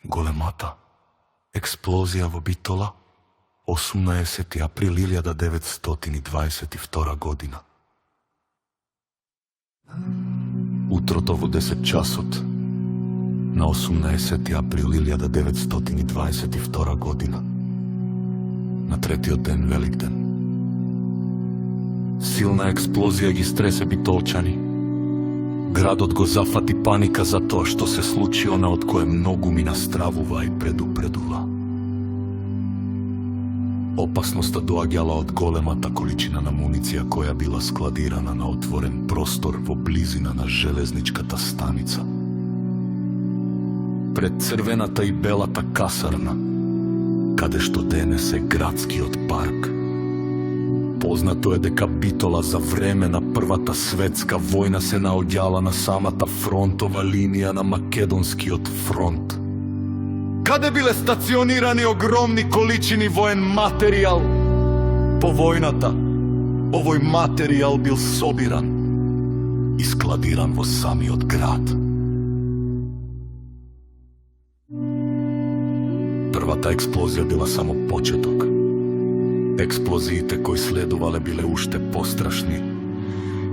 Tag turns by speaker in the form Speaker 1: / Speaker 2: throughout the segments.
Speaker 1: Големата експлозија во Битола, 18. април 1922 година. Утрото во 10 часот на 18. април 1922 година, на третиот ден Великден. Силна експлозија ги стресе битолчани. Градот го зафати паника за тоа што се случи, она од кое многу ми настравува и предупредува. Опасноста доаѓала од големата количина на муниција која била складирана на отворен простор во близина на железничката станица. Пред црвената и белата касарна, каде што денес е градскиот парк. Познато е дека Битола за време на Првата светска војна се наоѓала на самата фронтова линија на Македонскиот фронт, каде биле стационирани огромни количини воен материјал. По војната, овој материјал бил собиран и складиран во самиот град. Првата експлозија била само почеток. Експлозиите кои следувале биле уште пострашни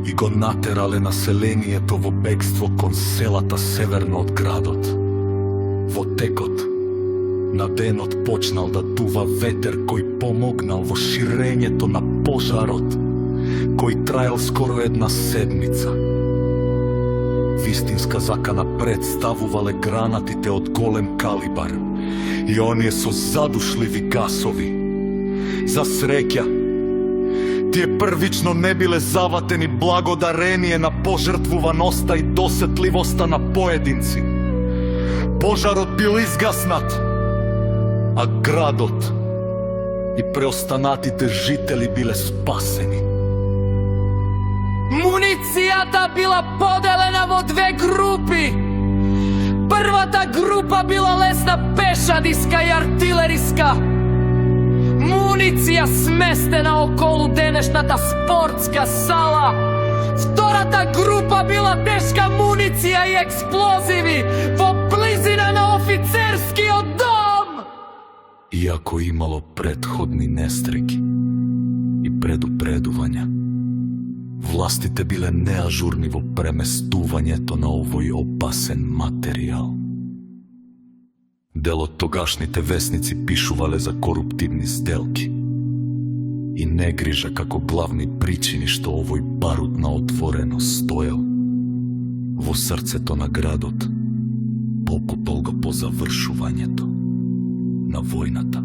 Speaker 1: и го натерале населението во бегство кон селата северно од градот. Во текот на денот почнал да дува ветер кој помогнал во ширењето на пожарот, кој траел скоро една седмица. Вистинска закана представувале гранатите од голем калибар и оние со задушливи гасови. За среќа, тие првично не биле заватени благодарение на пожртвуваноста и досетливоста на поединци. Пожарот бил изгаснат, а градот и преостанатите жители биле спасени.
Speaker 2: Муницијата била поделена во две групи. Првата група била лесна пешадиска и артилериска. Муниција сместена околу денешната спортска сала. Втората група била тешка муниција и експлозиви во близина на офицерскиот дом.
Speaker 1: Иако имало претходни нестреки и предупредувања, властите биле неажурни во преместувањето на овој опасен материјал. Дел од тогашните весници пишувале за коруптивни сделки и негрижа како главни причини што овој барут на отворено стоел во срцето на градот колку долго по завршувањето на војната.